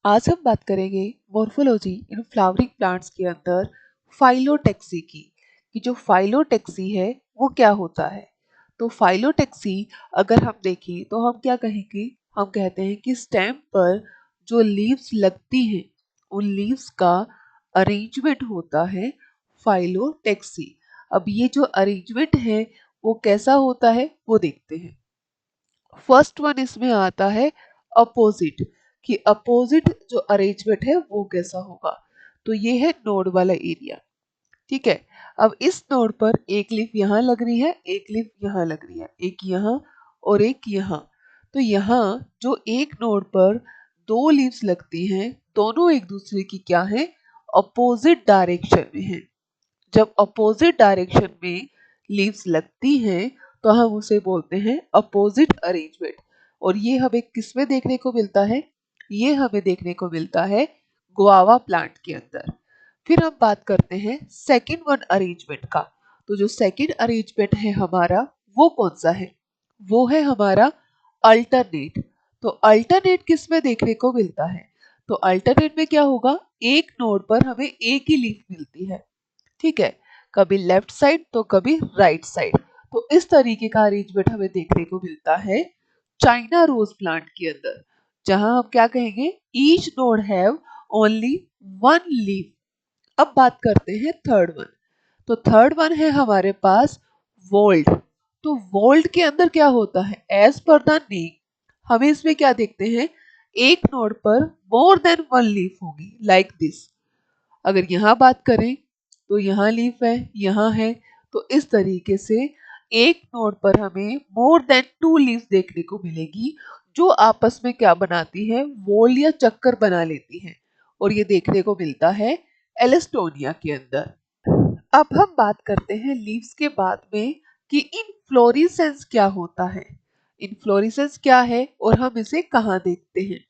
आज हम बात करेंगे मॉर्फोलॉजी इन फ्लावरिंग प्लांट्स के अंदर फाइलोटेक्सी की कि जो फाइलोटेक्सी है वो क्या होता है। तो फाइलोटेक्सी अगर हम देखें तो हम क्या कहेंगे, हम कहते हैं कि स्टेम पर जो लीव्स लगती हैं उन लीव्स का अरेंजमेंट होता है फाइलोटेक्सी। अब ये जो अरेंजमेंट है वो कैसा होता है वो देखते हैं। फर्स्ट वन इसमें आता है अपोजिट, कि अपोजिट जो अरेंजमेंट है वो कैसा होगा। तो ये है नोड वाला एरिया। ठीक है, अब इस नोड पर एक लीफ यहाँ लग रही है, एक लीफ यहाँ लग रही है, एक यहाँ और एक यहाँ। तो यहाँ जो एक नोड पर दो लीव्स लगती हैं दोनों एक दूसरे की क्या है, अपोजिट डायरेक्शन में है। जब अपोजिट डायरेक्शन में लीव्स लगती हैं तो हम उसे बोलते हैं अपोजिट अरेंजमेंट। और ये हमें किस में देखने को मिलता है, ये हमें देखने को मिलता है गुआवा प्लांट के अंदर। फिर हम बात करते हैं सेकंड वन अरेंजमेंट का। तो जो सेकंड अरेंजमेंट है हमारा वो कौन सा है, वो है हमारा अल्टरनेट। तो अल्टरनेट किस में देखने को मिलता है, तो अल्टरनेट में क्या होगा, एक नोड पर हमें एक ही लीफ मिलती है। ठीक है, कभी लेफ्ट साइड तो कभी राइट साइड। तो इस तरीके का अरेंजमेंट हमें देखने को मिलता है चाइना रोज प्लांट के अंदर, जहां हम क्या कहेंगे, each node have only one leaf. अब बात करते हैं थर्ड वन। तो थर्ड वन है हमारे पास वोल्ड। तो वोल्ड के अंदर क्या होता है, एज पर द नेम हमें इसमें क्या देखते हैं, एक नोड पर मोर देन वन लीफ होगी लाइक दिस। अगर यहाँ बात करें तो यहाँ लीफ है, यहाँ है। तो इस तरीके से एक नोड पर हमें मोर देन टू लीफ देखने को मिलेगी, जो आपस में क्या बनाती है, वोल या चक्कर बना लेती है। और ये देखने को मिलता है एलिस्टोनिया के अंदर। अब हम बात करते हैं लीव्स के बाद में कि इनफ्लोरेसेंस क्या होता है। इनफ्लोरेसेंस क्या है और हम इसे कहाँ देखते हैं।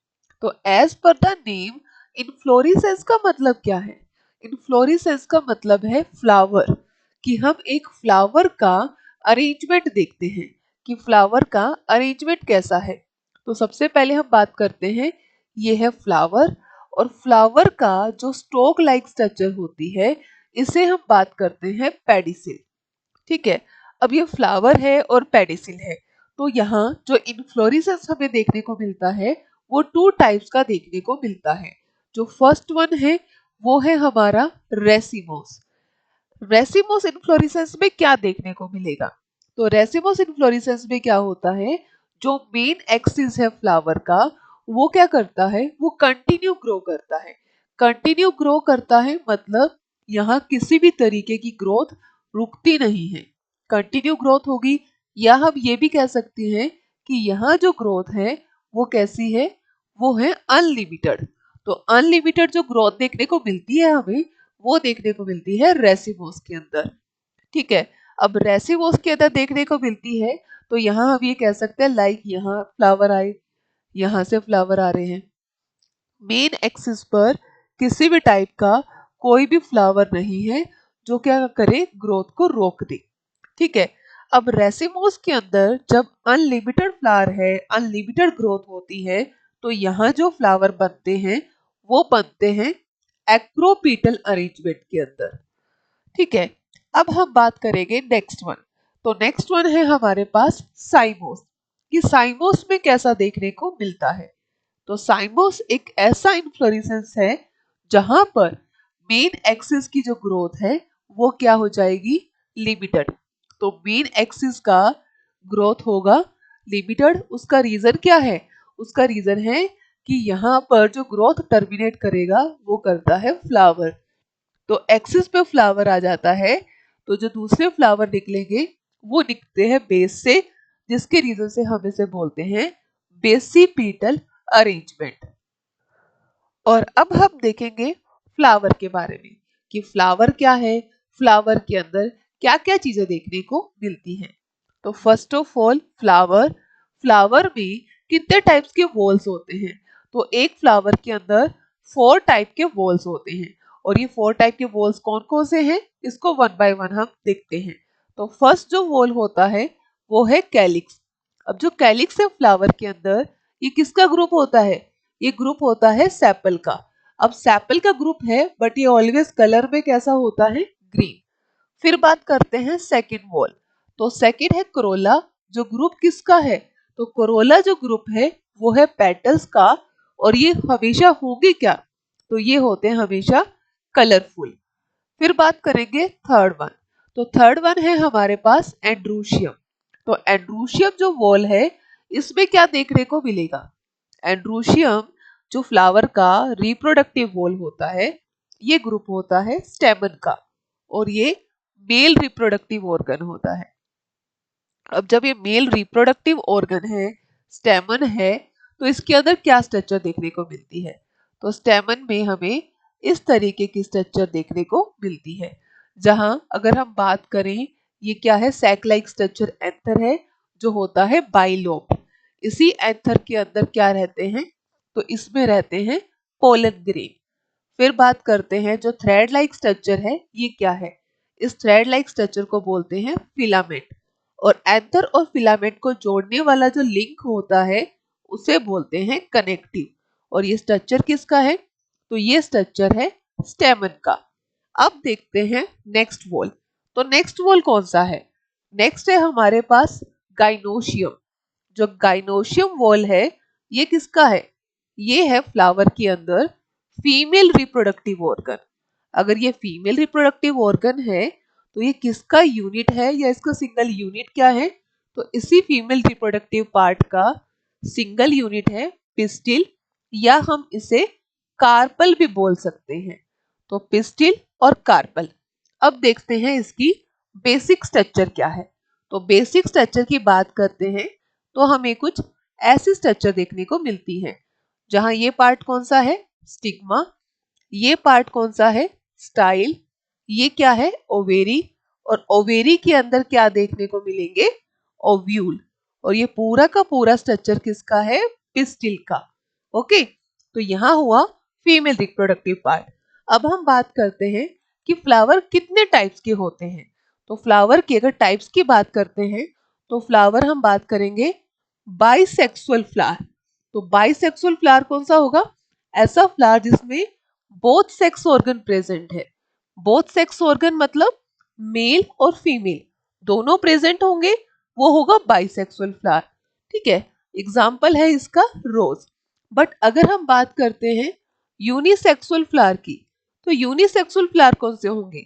तो as per the name inflorescence का मतलब क्या है, इनफ्लोरेसेंस का मतलब है फ्लावर, कि हम एक फ्लावर का अरेंजमेंट देखते हैं कि फ्लावर का अरेंजमेंट कैसा है। तो सबसे पहले हम बात करते हैं, ये है फ्लावर। और फ्लावर का जो स्टोक लाइक स्ट्रक्चर होती है इसे हम बात करते हैं पेडिसिल। ठीक है, अब ये फ्लावर है और पेडिसिल है। तो यहाँ जो इनफ्लोरेसेंस हमें देखने को मिलता है वो टू टाइप्स का देखने को मिलता है। जो फर्स्ट वन है वो है हमारा रेसिमोस। रेसिमोस इनफ्लोरेसेंस में क्या देखने को मिलेगा, तो रेसिमोस इनफ्लोरेसेंस में क्या होता है, जो मेन एक्सिस है फ्लावर का वो क्या करता है, वो कंटिन्यू ग्रो करता है। कंटिन्यू ग्रो करता है मतलब यहाँ किसी भी तरीके की ग्रोथ रुकती नहीं है, कंटिन्यू ग्रोथ होगी। या हम ये भी कह सकते हैं कि यहाँ जो ग्रोथ है वो कैसी है, वो है अनलिमिटेड। तो अनलिमिटेड जो ग्रोथ देखने को मिलती है हमें, वो देखने को मिलती है रेसिमोस के अंदर। ठीक है, अब रेसिमोस के अंदर देखने को मिलती है तो यहाँ हम ये कह सकते हैं लाइक यहाँ फ्लावर आए, यहाँ से फ्लावर आ रहे हैं। मेन एक्सिस पर किसी भी टाइप का कोई भी फ्लावर नहीं है जो क्या करे, ग्रोथ को रोक दे। ठीक है, अब रेसिमोस के अंदर जब अनलिमिटेड फ्लावर है, अनलिमिटेड ग्रोथ होती है, तो यहाँ जो फ्लावर बनते हैं वो बनते हैं एक्रोपीटल अरेंजमेंट के अंदर। ठीक है, अब हम बात करेंगे नेक्स्ट वन। तो नेक्स्ट वन है हमारे पास साइमोस, कि साइमोस में कैसा देखने को मिलता है। तो साइमोस एक ऐसा इन्फ्लोरेसेंस है जहां पर मेन एक्सिस की जो ग्रोथ है वो क्या हो जाएगी, लिमिटेड। तो मेन एक्सिस का ग्रोथ होगा लिमिटेड। उसका रीजन क्या है, उसका रीजन है कि यहाँ पर जो ग्रोथ टर्मिनेट करेगा वो करता है फ्लावर। तो एक्सिस पे फ्लावर आ जाता है, तो जो दूसरे फ्लावर निकलेंगे वो निकलते हैं बेस से, जिसके रीजन से हम इसे बोलते हैं बेसिपीटल अरेंजमेंट। और अब हम देखेंगे फ्लावर के बारे में कि फ्लावर क्या है, फ्लावर के अंदर क्या क्या चीजें देखने को मिलती हैं। तो first of all flower, flower में कितने टाइप्स के वॉल्स होते हैं। तो एक फ्लावर के अंदर 4 टाइप के वॉल्स होते हैं। और ये 4 टाइप के वॉल्स कौन कौन से हैं, इसको वन बाय वन हम देखते हैं। तो फर्स्ट जो वॉल होता है वो है कैलिक्स। अब जो कैलिक्स है फ्लावर के अंदर, ये किसका ग्रुप होता है, ये ग्रुप होता है सेपल का। अब सेपल का ग्रुप है बट ये ऑलवेज कलर में कैसा होता है, ग्रीन। फिर बात करते हैं सेकंड वॉल। तो सेकंड है कोरोला, जो ग्रुप किसका है, तो कोरोला जो ग्रुप है वो है पेटल्स का, और ये हमेशा होंगे क्या, तो ये होते हैं हमेशा कलरफुल। फिर बात करेंगे थर्ड वन। तो थर्ड वन है हमारे पास एंड्रूशियम। तो एंड्रूशियम जो वॉल है इसमें क्या देखने को मिलेगा, एंड्रूशियम जो फ्लावर का रिप्रोडक्टिव वॉल होता है, ये ग्रुप होता है स्टेमन का, और ये मेल रिप्रोडक्टिव ऑर्गन होता है। अब जब ये मेल रिप्रोडक्टिव ऑर्गन है, स्टेमन है, तो इसके अंदर क्या स्ट्रक्चर देखने को मिलती है, तो स्टेमन में हमें इस तरीके की स्ट्रक्चर देखने को मिलती है। जहां अगर हम बात करें, ये क्या है, सैक लाइक स्ट्रक्चर एंथर है जो होता है बाइलोब। इसी एंथर के अंदर क्या रहते हैं, तो इसमें रहते हैं पोलन ग्रेन। फिर बात करते हैं जो थ्रेड लाइक स्ट्रक्चर है, ये क्या है, इस थ्रेड लाइक स्ट्रक्चर को बोलते हैं फिलामेंट, और एंथर और फिलामेंट को जोड़ने वाला जो लिंक होता है उसे बोलते हैं कनेक्टिव। और ये स्ट्रक्चर किसका है, तो ये स्ट्रक्चर है स्टेमन का। अब देखते हैं नेक्स्ट वॉल। तो नेक्स्ट वॉल कौन सा है, नेक्स्ट है हमारे पास गाइनोशियम। जो गाइनोशियम वॉल है ये किसका है, ये है फ्लावर के अंदर फीमेल रिप्रोडक्टिव ऑर्गन। अगर ये फीमेल रिप्रोडक्टिव ऑर्गन है तो ये किसका यूनिट है या इसका सिंगल यूनिट क्या है, तो इसी फीमेल रिप्रोडक्टिव पार्ट का सिंगल यूनिट है पिस्टिल, या हम इसे कार्पल भी बोल सकते हैं। तो पिस्टिल और कार्पल। अब देखते हैं इसकी बेसिक स्ट्रक्चर क्या है। तो बेसिक स्ट्रक्चर की बात करते हैं तो हमें कुछ ऐसी स्ट्रक्चर देखने को मिलती है, जहां ये पार्ट कौन सा है, स्टिग्मा, ये पार्ट कौन सा है, स्टाइल, ये क्या है, ओवेरी, और ओवेरी के अंदर क्या देखने को मिलेंगे, ओव्यूल, और ये पूरा का पूरा स्ट्रक्चर किसका है, पिस्टिल का। ओके, तो यहां हुआ फीमेल रिप्रोडक्टिव पार्ट। अब हम बात करते हैं कि फ्लावर कितने टाइप्स के होते हैं। तो फ्लावर की अगर टाइप्स की बात करते हैं तो फ्लावर हम बात करेंगे बाइसेक्सुअल फ्लावर। तो बाइसेक्सुअल फ्लावर कौन सा होगा, ऐसा फ्लावर जिसमें बोथ सेक्स ऑर्गन प्रेजेंट है। बोथ सेक्स ऑर्गन मतलब मेल और फीमेल दोनों प्रेजेंट होंगे, वो होगा बाइसेक्सुअल फ्लावर। ठीक है, एग्जाम्पल है इसका रोज। बट अगर हम बात करते हैं यूनिसेक्सुअल फ्लावर की, तो यूनिसेक्सुअल फ्लावर कौन से होंगे,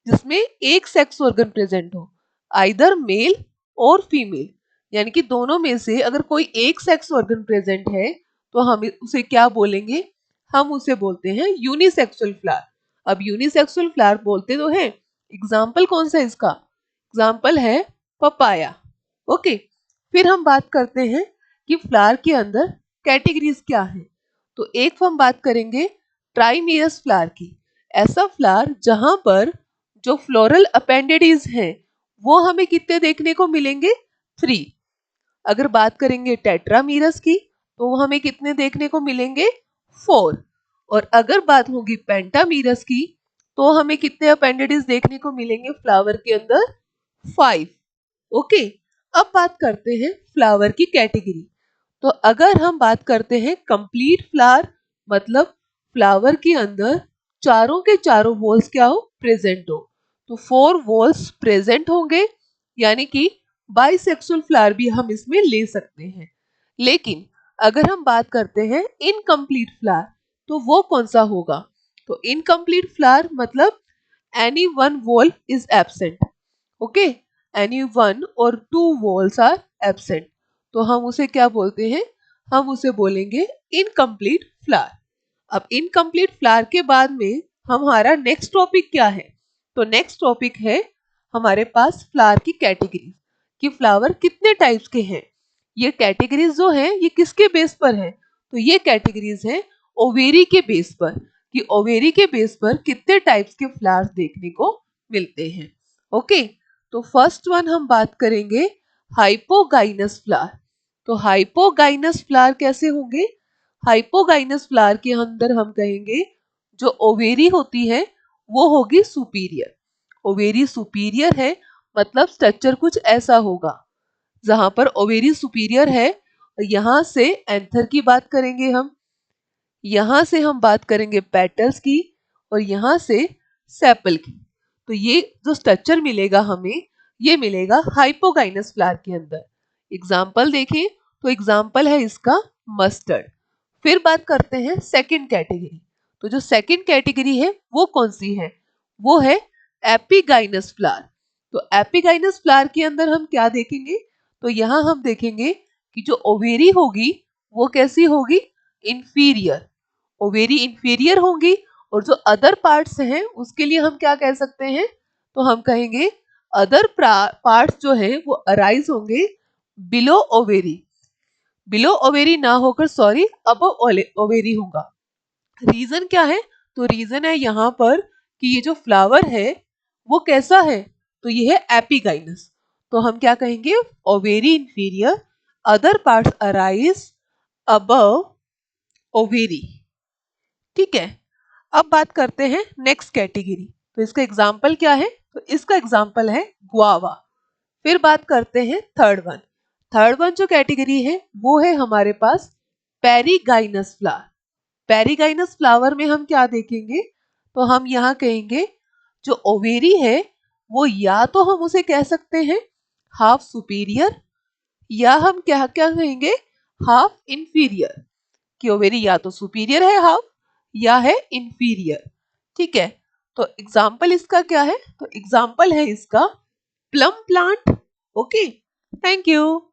जिसमें एक सेक्स ऑर्गन प्रेजेंट हो, आइदर मेल और फीमेल, यानी कि दोनों में से अगर कोई एक सेक्स ऑर्गन प्रेजेंट है तो हम उसे क्या बोलेंगे, हम उसे बोलते हैं यूनिसेक्सुअल फ्लावर। अब यूनिसेक्सुअल फ्लावर बोलते तो हैं, एग्जाम्पल कौन सा इसका, एग्जाम्पल है पपाया। ओके, फिर हम बात करते हैं कि फ्लावर के अंदर कैटेगरीज क्या है। तो एक हम बात करेंगे ट्राइमियस फ्लावर की, ऐसा फ्लावर जहां पर जो फ्लोरल अपेंडेडीज हैं वो हमें कितने देखने को मिलेंगे, 3। अगर बात करेंगे टेट्रामीरस की तो हमें कितने देखने को मिलेंगे, 4। और अगर बात होगी पेंटामीरस की तो हमें कितने अपेंडेडिस देखने को मिलेंगे फ्लावर के अंदर, 5। ओके, अब बात करते हैं फ्लावर की कैटेगरी। तो अगर हम बात करते हैं कंप्लीट फ्लावर, मतलब फ्लावर के अंदर चारों के चारों वॉल्स क्या हो, प्रेजेंट हो, तो 4 वॉल्स प्रेजेंट होंगे, यानी कि बाइसेक्सुअल फ्लावर भी हम इसमें ले सकते हैं। लेकिन अगर हम बात करते हैं इनकम्प्लीट फ्लावर, तो वो कौन सा होगा, तो इनकम्प्लीट फ्लावर मतलब any one wall is absent. Okay, any one और 2 वॉल्स आर एब्सेंट, तो हम उसे क्या बोलते हैं, हम उसे बोलेंगे इनकम्प्लीट फ्लावर। अब इनकम्प्लीट फ्लावर के बाद में हमारा नेक्स्ट टॉपिक क्या है, तो नेक्स्ट टॉपिक है हमारे पास फ्लावर की कैटेगरी, कि फ्लावर कितने टाइप्स के हैं। ये कैटेगरीज जो हैं ये किसके बेस पर है, तो ये कैटेगरीज हैं ओवेरी के बेस पर, कि ओवेरी के बेस पर कितने टाइप्स के फ्लावर्स देखने को मिलते हैं। ओके, तो फर्स्ट वन हम बात करेंगे हाइपोगाइनस फ्लावर। तो हाइपोगाइनस फ्लावर कैसे होंगे, हाइपोगाइनस फ्लावर के अंदर हम कहेंगे जो ओवेरी होती है वो होगी सुपीरियर। ओवेरी सुपीरियर है मतलब स्ट्रक्चर कुछ ऐसा होगा, जहां पर ओवेरी सुपीरियर है, यहां से एंथर की बात करेंगे हम, यहां से हम बात करेंगे पेटल्स की और यहां से सेपल की। तो ये जो स्ट्रक्चर मिलेगा हमें, ये मिलेगा हाइपोगाइनस फ्लावर के अंदर। एग्जाम्पल देखें तो एग्जाम्पल है इसका मस्टर्ड। फिर बात करते हैं सेकंड कैटेगरी। तो जो सेकंड कैटेगरी है वो कौन सी है, वो है एपिगाइनस फ्लावर। तो एपिगाइनस फ्लावर के अंदर हम क्या देखेंगे, तो यहां हम देखेंगे कि जो ओवेरी होगी वो कैसी होगी, इंफीरियर। ओवेरी इंफीरियर होंगी और जो अदर पार्ट्स हैं उसके लिए हम क्या कह सकते हैं, तो हम कहेंगे अदर पार्ट्स जो है वो अराइज होंगे बिलो ओवेरी। बिलो ओवेरी ना होकर सॉरी अबव ओवेरी होगा। रीजन क्या है, तो रीजन है यहाँ पर कि ये जो फ्लावर है वो कैसा है, तो ये है एपिगाइनस। तो हम क्या कहेंगे, ovary inferior, other parts arise above ovary. ठीक है। अब बात करते हैं नेक्स्ट कैटेगरी। तो इसका एग्जाम्पल क्या है, तो इसका एग्जाम्पल है गुआवा। फिर बात करते हैं थर्ड वन। थर्ड वन जो कैटेगरी है वो है हमारे पास पेरीगाइनस फ्लावर। पेरीगाइनस फ्लावर में हम क्या देखेंगे, तो हम यहाँ कहेंगे जो ओवेरी है वो या तो हम उसे कह सकते हैं हाफ सुपीरियर, या हम क्या क्या कहेंगे, हाफ इंफीरियर। कि ओवेरी या तो सुपीरियर है हाफ, या है इंफीरियर। ठीक है। तो एग्जाम्पल इसका क्या है, तो एग्जाम्पल है इसका plum plant. Okay, thank you.